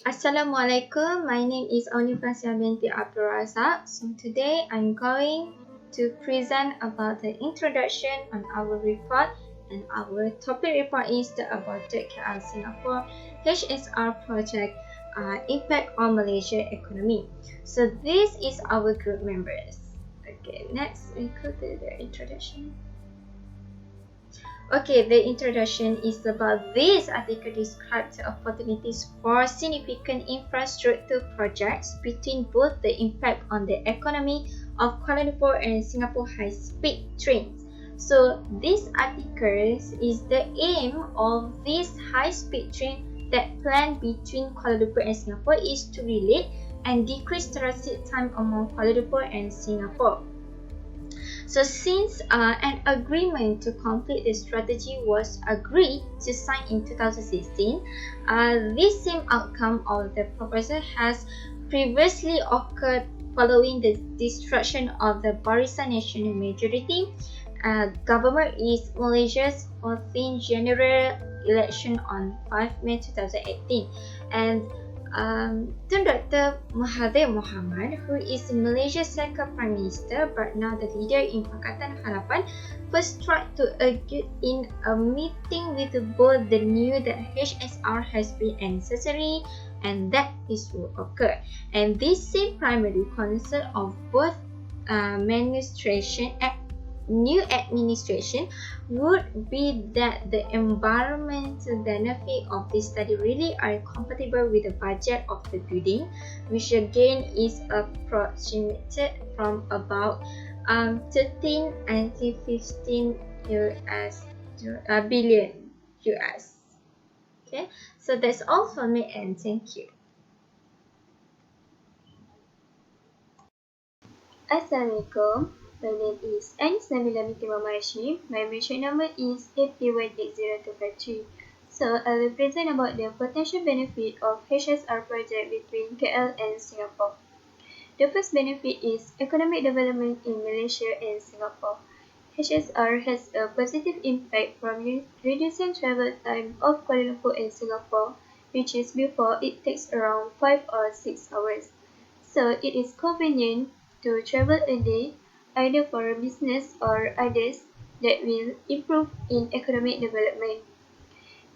Assalamualaikum. My name is Aunifasya binti Abdul Razak. So today I'm going to present about the introduction on our report, and our topic report is the Aborted Singapore HSR project impact on Malaysia economy. So this is our group members. Okay, next we go to the introduction. Okay, the introduction is about this article describes the opportunities for significant infrastructure projects between both the impact on the economy of Kuala Lumpur and Singapore high-speed trains. So this article is the aim of this high-speed train that plan between Kuala Lumpur and Singapore is to relate and decrease transit time among Kuala Lumpur and Singapore. So since an agreement to complete the strategy was agreed to sign in 2016, this same outcome of the proposal has previously occurred following the destruction of the Barisan National Majority government is Malaysia's 14th general election on 5 May 2018, and Tun Dr. Mahathir Mohamad, who is Malaysia's second Prime Minister but now the leader in Pakatan Harapan, first tried to argue in a meeting with both the new that HSR has been necessary and that this will occur. And this same primary concern of both new administration would be that the environmental benefit of this study really are compatible with the budget of the building, which again is approximated from about 13 until 15 billion US. Okay, so that's all for me and thank you. Assalamualaikum. My name is Anis Nabila binti Muhammad Hashim. My mention number is APY8023. So I will present about the potential benefit of HSR project between KL and Singapore. The first benefit is economic development in Malaysia and Singapore. HSR has a positive impact from reducing travel time of Kuala Lumpur and Singapore, which is before it takes around 5 or 6 hours. So it is convenient to travel a day, either for a business or others, that will improve in economic development.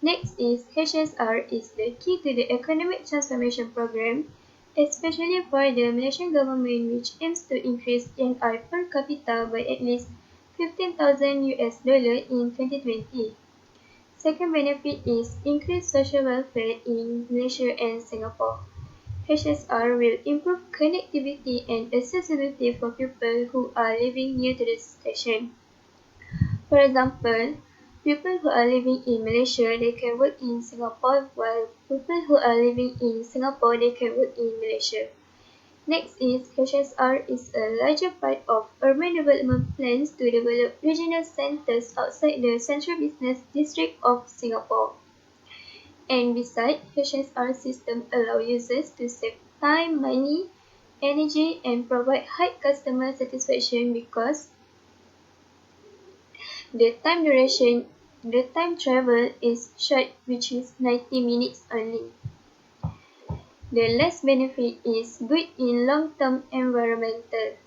Next is HSR is the key to the economic transformation program, especially for the Malaysian government, which aims to increase GNI per capita by at least 15,000 US dollar in 2020. Second benefit is increased social welfare in Malaysia and Singapore. HSR will improve connectivity and accessibility for people who are living near to the station. For example, people who are living in Malaysia, they can work in Singapore, while people who are living in Singapore, they can work in Malaysia. Next is HSR is a larger part of urban development plans to develop regional centers outside the central business district of Singapore. And besides, HSR system allow users to save time, money, energy, and provide high customer satisfaction because the time travel is short, which is 90 minutes only. The last benefit is good in long-term environmental.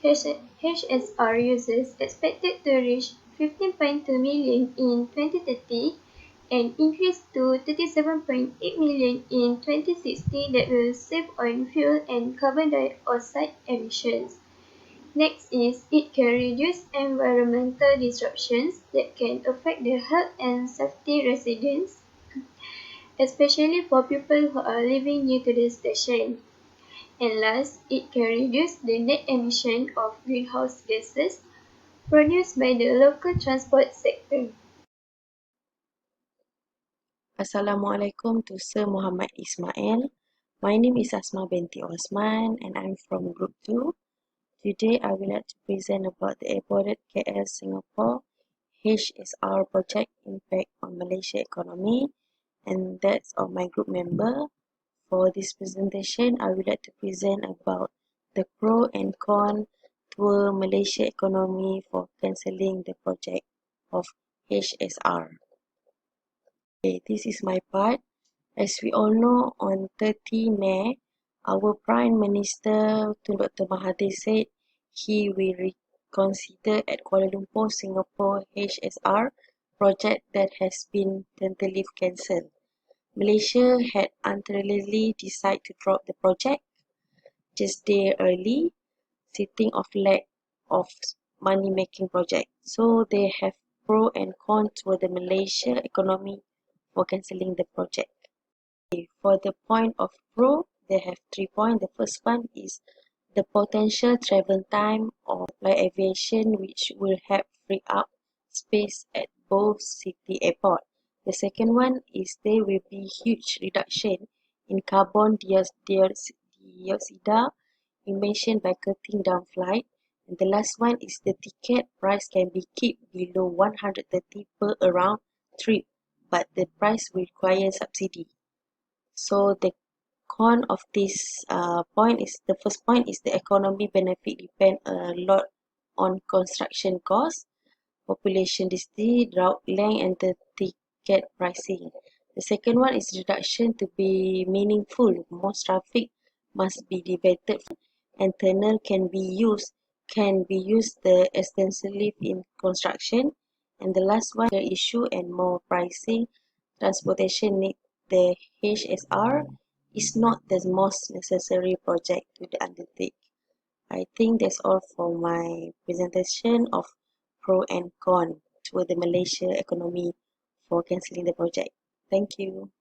HSR users expected to reach 15.2 million in 2030 and increase to 37.8 million in 2060 that will save on fuel and carbon dioxide emissions. Next is it can reduce environmental disruptions that can affect the health and safety residents, especially for people who are living near to the station. And last, it can reduce the net emission of greenhouse gases produced by the local transport sector. Assalamualaikum to Sir Muhammad Ismail. My name is Asma binti Osman and I'm from Group 2. Today I would like to present about the Aborted KL Singapore HSR project impact on Malaysia economy, and that's of my group member. For this presentation, I would like to present about the pro and con to Malaysia economy for cancelling the project of HSR. Okay, this is my part. As we all know, on 30 May, our Prime Minister Tun Dr. Mahathir said he will reconsider at Kuala Lumpur Singapore HSR project that has been tentatively cancelled. Malaysia had ultimately decided to drop the project just day early, citing of lack of money-making project. So they have pro and con to the Malaysia economy for cancelling the project. For the point of pro, they have 3 points. The first one is the potential travel time of flight aviation, which will help free up space at both city airport. The second one is there will be huge reduction in carbon dioxide emission by cutting down flight. And the last one is the ticket price can be kept below 130 per around trip, but the price will require subsidy. So the con of this point is the first point is the economy benefit depend a lot on construction cost, population density, route length, and the ticket pricing. The second one is reduction to be meaningful. Most traffic must be diverted and tunnel can be used extensively in construction. And the last one, the issue and more pricing. Transportation need the HSR is not the most necessary project to undertake. I think that's all for my presentation of pro and con to the Malaysia economy for cancelling the project. Thank you.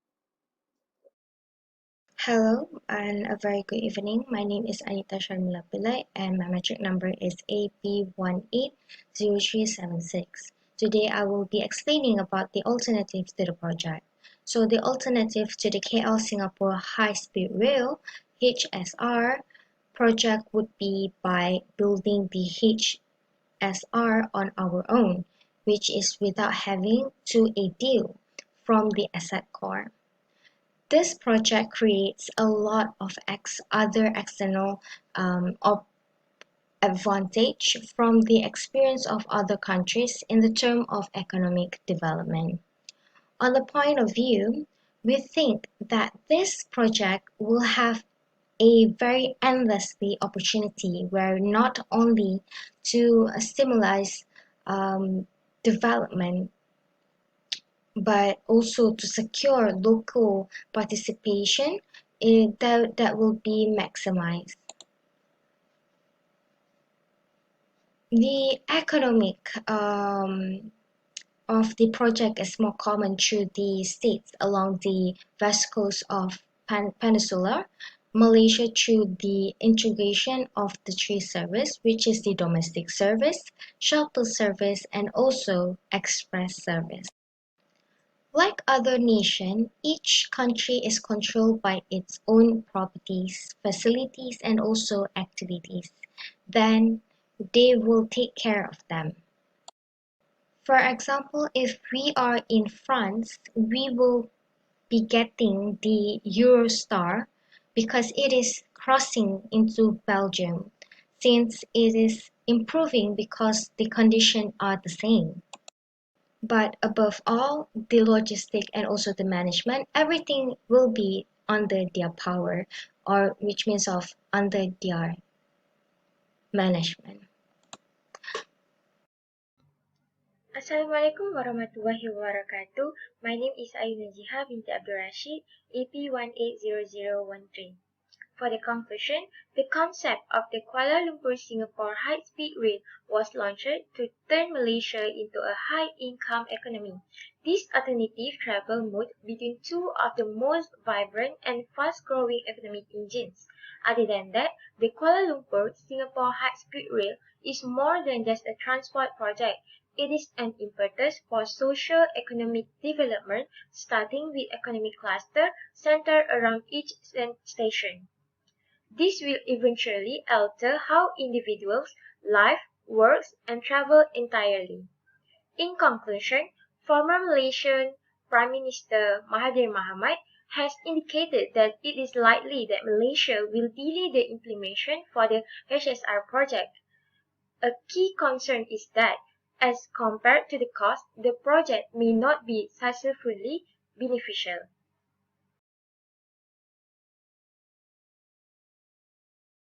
Hello and a very good evening. My name is Anita Sharmila Pillai and my metric number is AP180376. Today I will be explaining about the alternatives to the project. So the alternative to the KL Singapore High Speed Rail HSR project would be by building the HSR on our own, which is without having to a deal from the asset core. This project creates a lot of other external advantage from the experience of other countries in the term of economic development. On the point of view, we think that this project will have a very endlessly opportunity where not only to stimulate development but also to secure local participation that will be maximized. The economic of the project is more common through the states along the west coast of Peninsula, Malaysia through the integration of the three service, which is the domestic service, shuttle service, and also express service. Like other nations, each country is controlled by its own properties, facilities, and also activities. Then they will take care of them. For example, if we are in France, we will be getting the Eurostar because it is crossing into Belgium, since it is improving because the conditions are the same. But above all, the logistic and also the management, everything will be under their power, or which means of under their management. Assalamualaikum warahmatullahi wabarakatuh. My name is Ayu Najiha binti Abdul Rashid, AP180013. For the conclusion, the concept of the Kuala Lumpur-Singapore high-speed rail was launched to turn Malaysia into a high-income economy. This alternative travel mode between two of the most vibrant and fast-growing economic engines. Other than that, the Kuala Lumpur-Singapore high-speed rail is more than just a transport project. It is an impetus for socio-economic development, starting with economic cluster centered around each station. This will eventually alter how individuals live, work, and travel entirely. In conclusion, former Malaysian Prime Minister Mahathir Mohamad has indicated that it is likely that Malaysia will delay the implementation for the HSR project. A key concern is that, as compared to the cost, the project may not be successfully beneficial.